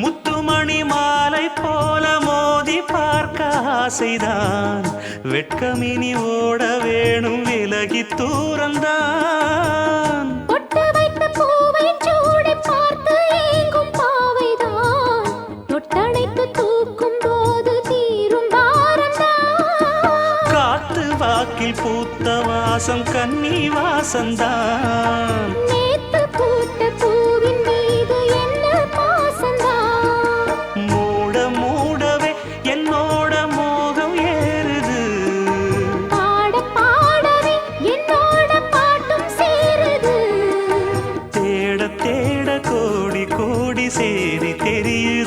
முத்துமணி மாலை போல மோதி பார்க்க ஆசைதான். வெட்கமினி ஓட வேணும் விலகி தூரந்தான். பொட்டு வைத்த பூவை சூடி பார்த்து ஏங்கும் பாவைதான். தொட்டணைத்து தூக்கும் போது தீரும் பாரந்தான். காத்து வாக்கில் பூத்த வாசம் கன்னி வாசந்தான். நேத்து பூத்த பூவின் மீது என்ன பாசந்தான். மூட மூடவே என்னோட மோகம் ஏறுது. பாட பாடவே என்னோட பாட்டும் சேருது. தேட தேட கோடி கோடி சேரி தெரியுது.